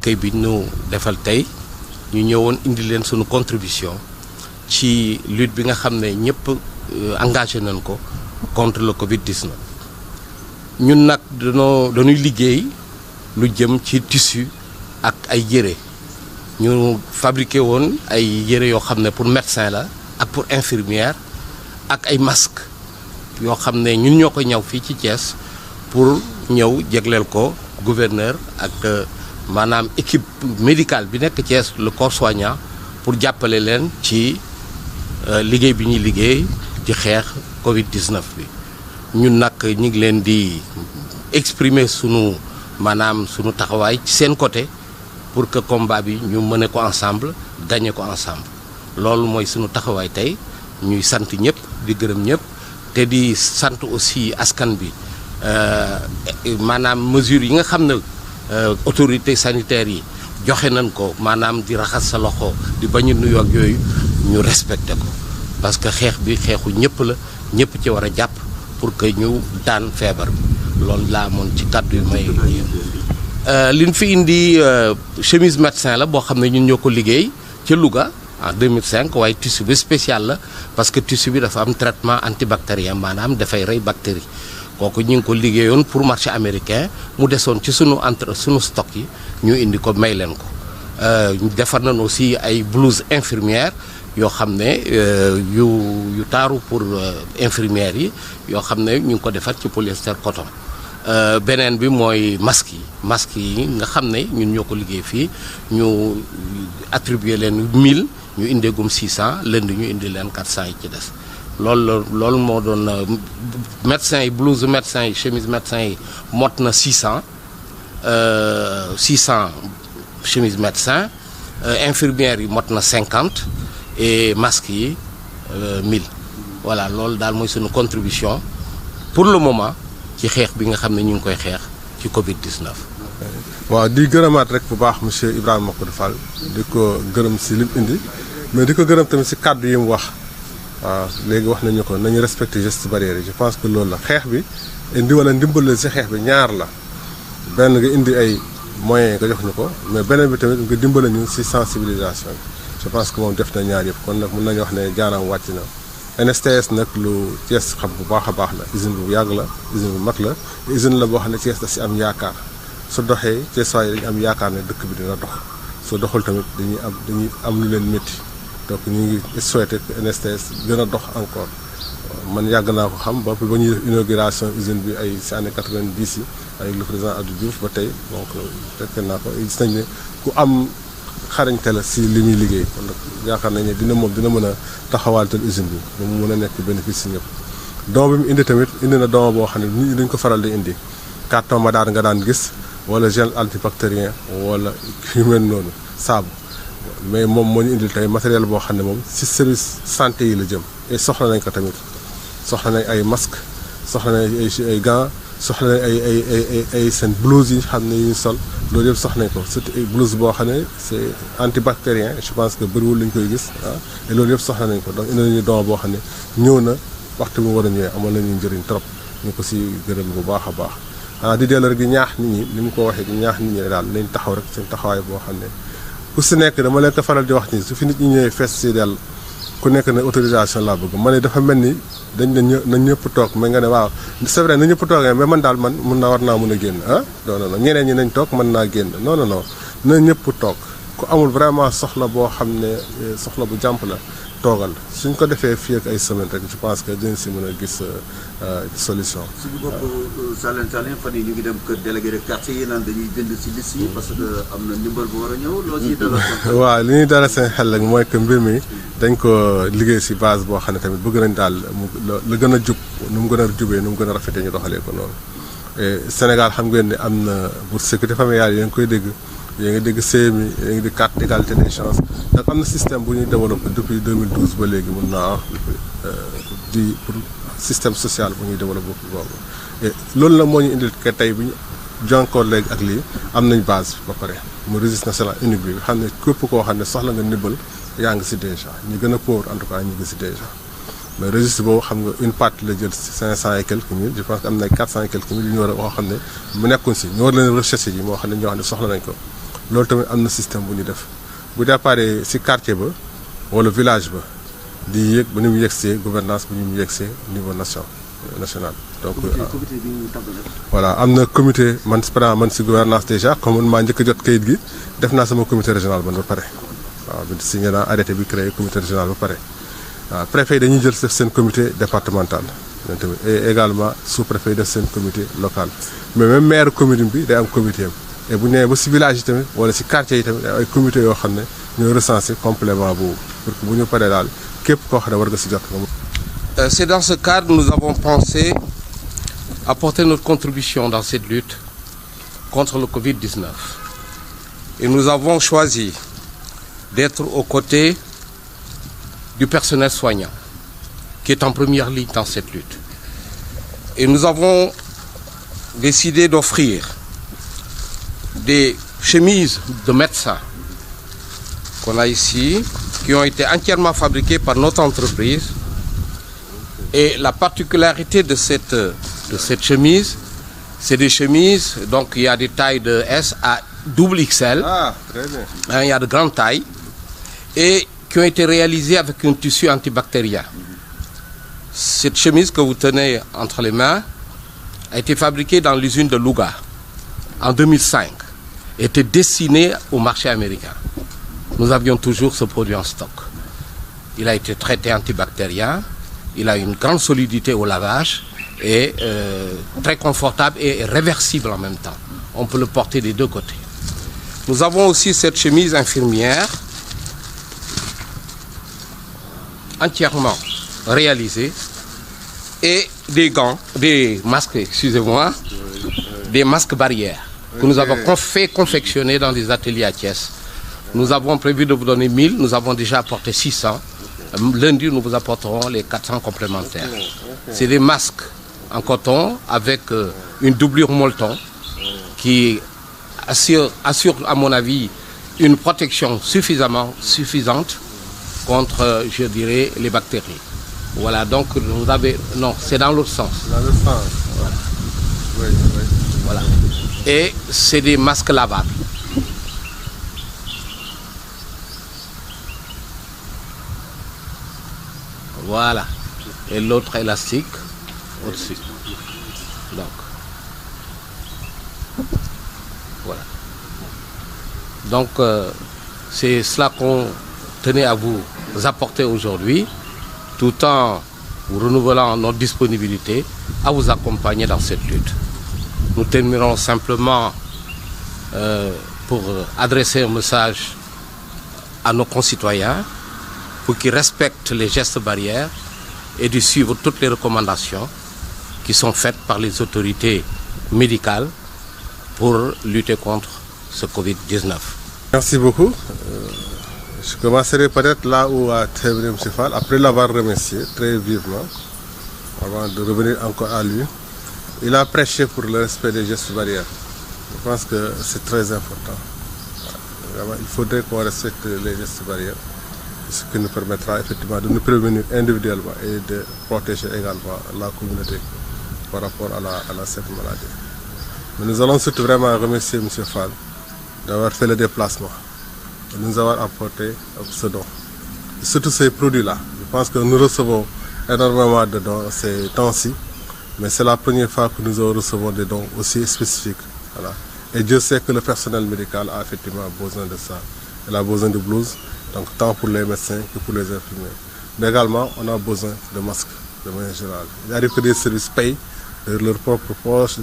accueil bi ñu defal tey ñu ñëwoon indi leen sunu contribution ci lutte bi nga xam ne ñëpp engagé nañ ko contre le Covid-19 ñun nag dañuy liggéey lu jëm ci tissu ak ay yére ñu fabriqué woon ay yére yoo xam ne pour médecin la ak pour infirmière ak ay masque yoo xam ne ñun ñoo ko ñaw fii ci Thiès pour ñëw jégleel ko gouverneur ak maanaam équipe médicale bi nekk Thiès le corps soignant pour jàppale leen ci liggéey bi ñuy liggéey ci xeex Covid-19 bi ñun nag ñu ngi leen di exprimer sunu taxawaay ci seen côté pour que combat bi ñu mëne ko ensemble gagné ko ensemble loolu mooy sunu taxawaay tey ñuy sant ñëpp di gërëm ñëpp te di sant aussi askan bi maanaam mesures yi nga xam ne autorités sanitaires yi joxe nañ ko maanaam di raxas sa loxo di bañ a nuyoo ak yooyu ñu respecté ko parce que xeex bi xeexu ñëpp la ñëpp ci war a jàpp pour que ñu daan feebar bi loolu laa amoon ci kàddu yu may li ñu fi indi chemise médecin la boo xam ne ñun ñoo ko liggéey ca Louga en 2005 waaye tissu bi spécial la parce que tissu bi dafa am traitement antibactérien maanaam dafay rey bactérie kooku ñu ngi ko liggéeyoon pour marché américain mu desoon ci sunu stock yi ñu indi ko may leen ko defar nañ aussi ay blouse infirmière yoo xam ne yu taaru pour infirmières yi yoo xam ne ñu ngi ko defar ci polyester coton beneen bi mooy masque yi nga xam ne ñun ñoo ko liggéey fii ñu attribué leen 1000 ñu indeegum 600 lënd ñu indi leen 400 yi ci des loolu moo doon médecin yi blouse médecin yi chemise médecin yi mot na 600 chemise médecin infirmières yi mot na 50 et masques yi 1000 voilà loolu daal mooy sunu contribution pour le moment ci xeex bi nga xam ne ñu ngi koy xeex ci Covid-19. waaw di gërëmaat rek bu baax monsieur Ibrahima Macodou Fall di ko gërëm si lim indi mais di ko gërëm tamit si kàddu yi mu wax waaw léegi wax nañu ko nañu respecté gestes barrières yi je pense que loolu la xeex bi indi wala ndimbal la si xeex bi ñaar la benn nga indi ay moyens nga jox ñu ko mais beneen bi tamit nga dimbale ñu si sensibilisation bi je pense que moom def na ñaar yëpp kon nag mën nañu wax ne jaanaam wàcc na. NSTS nag lu Thiès xam bu baax a baax la usine bu yàgg la usine bu mag la usine la boo xam ne Thiès da si am yaakaar su doxee Thiès waaye dañu am yaakaar ne dëkk bi dina dox su doxul tamit dañuy am lu leen métti donc ñu ngi souhaité que NSTS gën a dox encore man yàgg naa ko xam ba ñuy def inauguration usine bi ay si année 90 yi avec le président Abdou Diouf ba tey donc fekk naa ko gis nañ ne ku am xarañte la si li muy liggéey kon nag yaakaar nañ ne dina mën a taxawaaltal usine bi ba mu mën a nekk bénéfice si ñëpp don bi mu indi tamit indi na don boo xam ne nit ñi dañ ko faral di indi carton ma daan nga daan gis wala gel antibactérien wala yu mel noonu saabu mais moom moo ñu indil tey matériel boo xam ne moom si service santé yi la jëm et soxla nañ ko tamit soxla nañ ay masque soxla nañ ay gants soxla nañ ay seen blouse yi xam ne yu ñu sol loolu yëpp soxla nañ ko surtout ay blouse boo xam ne c'est antibactérien je pense que bëriwul lañ koy gis et loolu yëpp soxla nañ ko donc indi nañu don boo xam ne ñëw na waxtu bi mu war a ñëwee amal nañu njëriñ trop ñu ko si gërëm bu baax a baax di dellu rek di ñaax nit ñi ni mu ko waxee di ñaax nit ñi daal nañ taxaw rek seen taxawaay boo xam ne ku si nekk dama leen ko faral di wax ni su fi nit ñi ñëwee fees si dell ku nekk ne autorisation laa bëgg ma ne dafa mel ni dañ ne na ñëpp toog mais nga ne waaw c'est vrai na ñëpp toogee mais man daal man war naa mën a génn non ñeneen ñi nañ toog mën naa génn non na ñëpp toog ku amul vraiment soxla boo xam ne soxla bu jàmp la toogal suñ ko defee fii ak ay semaine rek je pense que dinañ si mën a gis solution. suñu bopp Salène fan yii ñu ngi dem kër délégué de quartier yi naan dañuy bind si liste yi parce que am na ndimbal bu war a ñëw loo ciy dalal waaw li ñuy dalal seen xel rek mooy que mbir mi dañ ko liggéey si base boo xam ne tamit bëgg nañ daal la gën a jub nu mu gën a jubee nu mu gën a rafetee ñu doxalee ko noonu. Sénégal xam ngeen ne am na bourse sécurité familiale yi ngi koy dégg. yaa ngi dégg CMI yaa ngi dégg carte d'égalité des chances donc am na système bu ñuy développé depuis 2012 ba léegi mun naa pour système social bu ñuy développé boobu et loolu la moo ñu indil que tey bi ñu jànkoor léegi ak lii am nañ base ba pare mu registre national unique bi xam ne képp koo xam ne soxla nga ndimbal yaa ngi si déjà ñi gën a pauvre en tout cas ñu ngi si déjà mais registre boobu xam nga une partie la jël 500 et quelques mille je pense que am na 400 et quelques mille yu ñu war a woo xam ne mu nekkuñ si ñu war leen recherche yi moo xam ne ñoo xam ne soxla nañ ko loolu tamit am na système bu ñu def bu déparé si quartier ba wala village ba di yéeg ba ni mu yegsee gouvernance bu ni mu yegsee niveau national donc comité bi ñu tàmbali. voilà am na comité man si gouvernance déjà comme man maa njëkk a jot kayit gi def naa sama comité régional man ba pare waaw bi signé naa arrêté bi créé comité régional ba pare waaw préfet dañuy jël def seen comité départemental et également sous-préfet yi def seen comité local mais même maire commune bi day am comité am et bu ñëwee ba si village yi tamit wala si quartier yi tamit ay comité yoo xam ne ñooy recensé complément boobu pour que bu ñu paree daal képp koo xam ne war nga si jot. C'est dans ce cadre que nous avons pensé apporter notre contribution dans cette lutte contre le Covid-19. Et nous avons choisi d'être aux côtés du personnel soignant, qui est en première ligne dans cette lutte. Et nous avons décidé d'offrir des chemises de médecins qu'on a ici, qui ont été entièrement fabriquées par notre entreprise. Et la particularité de cette chemise, c'est des chemises, donc il y a des tailles de S à double XL, Très bien. il y a de grandes tailles, et qui ont été réalisées avec un tissu antibactérien. Cette chemise que vous tenez entre les mains a été fabriquée dans l'usine de Louga en 2005, et était destinée au marché américain. Nous avions toujours ce produit en stock. Il a été traité antibactérien. Il a une grande solidité au lavage et très confortable et réversible en même temps. On peut le porter des deux côtés. Nous avons aussi cette chemise infirmière entièrement réalisée et des gants, des masques, excusez-moi, des masques barrières que nous avons fait confectionner dans des ateliers à Thiès. Nous avons prévu de vous donner 1000, nous avons déjà apporté 600. Lundi, nous vous apporterons les 400 complémentaires. C'est des masques en coton avec une doublure molleton qui assure, à mon avis, une protection suffisante contre, je dirais, les bactéries. Voilà, donc vous avez... Non, c'est dans l'autre sens. Dans l'autre sens. Voilà. Oui, oui. Voilà. Et c'est des masques lavables. Voilà. Et l'autre élastique au-dessus. Donc, voilà. Donc, c'est cela qu'on tenait à vous apporter aujourd'hui, tout en vous renouvelant notre disponibilité à vous accompagner dans cette lutte. Nous terminerons simplement pour adresser un message à nos concitoyens pour qu'ils respectent les gestes barrières et de suivre toutes les recommandations qui sont faites par les autorités médicales pour lutter contre ce Covid-19. Merci beaucoup. Je commencerai peut-être là où a terminé M. Fall, après l'avoir remercié très vivement, avant de revenir encore à lui. Il a prêché pour le respect des gestes barrières. Je pense que c'est très important. Vraiment, il faudrait qu'on respecte les gestes barrières, ce qui nous permettra effectivement de nous prévenir individuellement et de protéger également la communauté par rapport à cette maladie. Mais nous allons surtout vraiment remercier M. Fall d'avoir fait le déplacement, de nous avoir apporté ce don. Et surtout ces produits-là. Je pense que nous recevons énormément de dons ces temps-ci, mais c'est la première fois que nous recevons des dons aussi spécifiques. Voilà. Et Dieu sait que le personnel médical a effectivement besoin de ça. Il a besoin de blouses, donc tant pour les médecins que pour les infirmiers. Mais également, on a besoin de masques, de manière générale. Il arrive que des services payent de leur propre poche,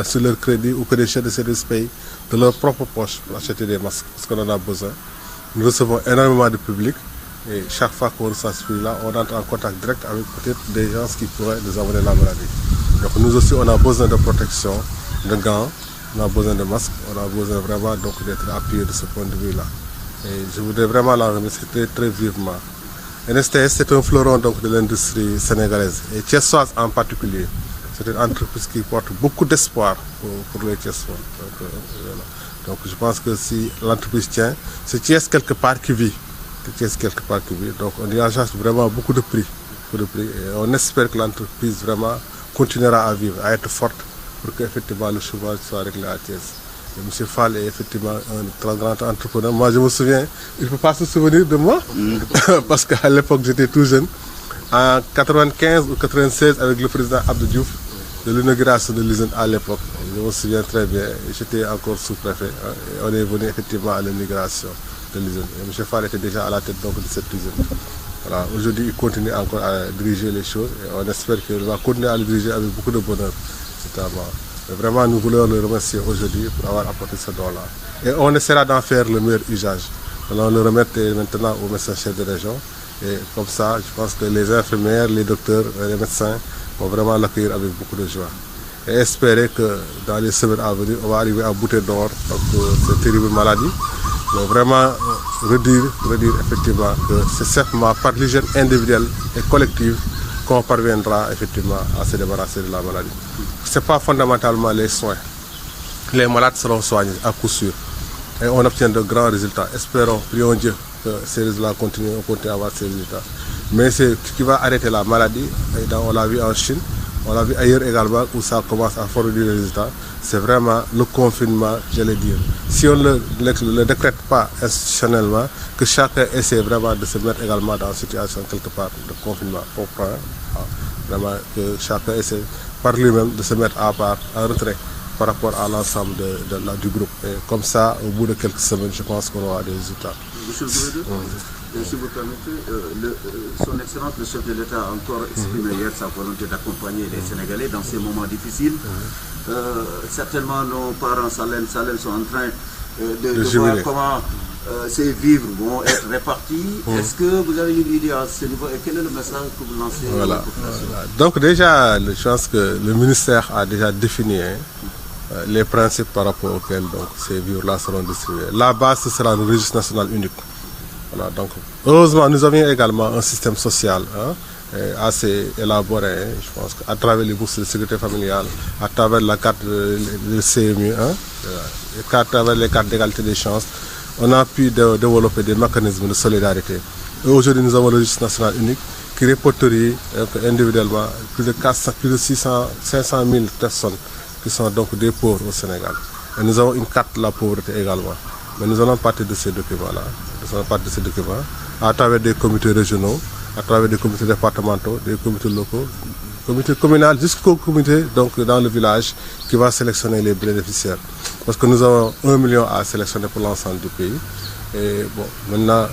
sur leur crédit, ou que des chefs de services payent de leur propre poche pour acheter des masques, parce qu'on en a besoin. Nous recevons énormément de public, et chaque fois qu'on reçoit ce prix-là, on entre en contact direct avec peut-être des gens qui pourraient nous amener la maladie. Donc nous aussi, on a besoin de protection, de gants, on a besoin de masques, on a besoin vraiment d'être appuyé de ce point de vue-là. Et je voudrais vraiment la remercier très, très vivement. NSTS, c'est un fleuron donc, de l'industrie sénégalaise, et thiessoise en particulier. C'est une entreprise qui porte beaucoup d'espoir pour les Thiessois. Donc je pense que si l'entreprise tient, c'est Thiès quelque part qui vit. Donc on y engage vraiment beaucoup de prix. Et on espère que l'entreprise vraiment continuera à vivre, à être forte, pour qu'effectivement le chômage soit réglé à Thiès. M. Fall est effectivement un très grand entrepreneur. Moi, je me souviens, il ne peut pas se souvenir de moi, parce qu'à l'époque, j'étais tout jeune. En 95 ou 96, avec le président Abdou Diouf, de l'inauguration de l'usine à l'époque, je me souviens très bien, j'étais encore sous-préfet. Et on est venu effectivement à l'inauguration de l'usine. M. Fall était déjà à la tête donc, de cette usine. Voilà. Aujourd'hui, il continue encore à diriger les choses et on espère qu'il va continuer à le diriger avec beaucoup de bonheur. Mais vraiment, nous voulons le remercier aujourd'hui pour avoir apporté ce don-là. Et on essaiera d'en faire le meilleur usage. On le remettre maintenant au médecin chef de région. Et comme ça, je pense que les infirmières, les docteurs, les médecins vont vraiment l'accueillir avec beaucoup de joie. Et espérer que dans les semaines à venir, on va arriver à bouter d'or cette terrible maladie. Mais vraiment redire effectivement que c'est certainement par l'hygiène individuelle et collective qu'on parviendra effectivement à se débarrasser de la maladie. Ce n'est pas fondamentalement les soins. Les malades seront soignés à coup sûr. Et on obtient de grands résultats. Espérons, prions Dieu que ces résultats continuent, on continue à avoir ces résultats. Mais c'est ce qui va arrêter la maladie. Et on l'a vu en Chine, on l'a vu ailleurs également où ça commence à fournir des résultats. C'est vraiment le confinement, j'allais dire. Si on ne le décrète pas institutionnellement, que chacun essaie vraiment de se mettre également dans une situation quelque part de confinement. Vraiment que chacun essaie par lui-même de se mettre à part, en retrait par rapport à l'ensemble du groupe. Et comme ça, au bout de quelques semaines, je pense qu'on aura des résultats. Monsieur le gouverneur, si vous permettez, son Excellence, le chef de l'État, a encore exprimé hier sa volonté d'accompagner les Sénégalais dans ces moments difficiles. Certainement, nos parents Salem sont en train de voir comment ces vivres vont être répartis. Est-ce que vous avez une idée à ce niveau et quel est le message que vous lancez à la population? Donc déjà, je pense que le ministère a déjà défini les principes par rapport auxquels donc, ces vivres-là seront distribués. La base, ce sera le registre national unique. Voilà, donc, heureusement, nous avions également un système social assez élaboré, je pense, à travers les bourses de sécurité familiale, à travers la carte de CMU, à travers les cartes d'égalité des chances, on a pu développer des mécanismes de solidarité. Et aujourd'hui, nous avons le registre national unique qui répertorie individuellement plus de 500 000 personnes qui sont donc des pauvres au Sénégal. Et nous avons une carte de la pauvreté également. Mais nous allons partir de ces documents-là. Nous allons partir de ces documents à travers des comités régionaux, à travers des comités départementaux, des comités locaux, comités communaux, jusqu'au comité donc, dans le village qui va sélectionner les bénéficiaires. Parce que nous avons 1 million à sélectionner pour l'ensemble du pays. Et bon, maintenant,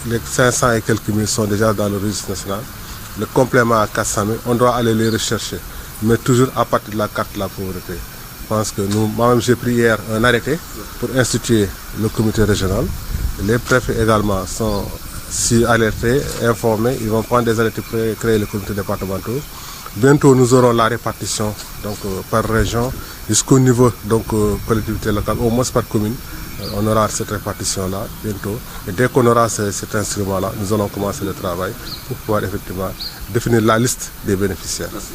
les 500 et quelques mille sont déjà dans le registre national. Le complément à 400 000, on doit aller les rechercher, mais toujours à partir de la carte de la pauvreté. Je pense que moi-même j'ai pris hier un arrêté pour instituer le comité régional. Les préfets également sont alertés, informés, ils vont prendre des arrêtés pour créer le comité départemental. Bientôt nous aurons la répartition donc, par région jusqu'au niveau donc collectivité locale, au moins par commune. On aura cette répartition-là bientôt. Et dès qu'on aura cet instrument-là, nous allons commencer le travail pour pouvoir effectivement définir la liste des bénéficiaires. Merci.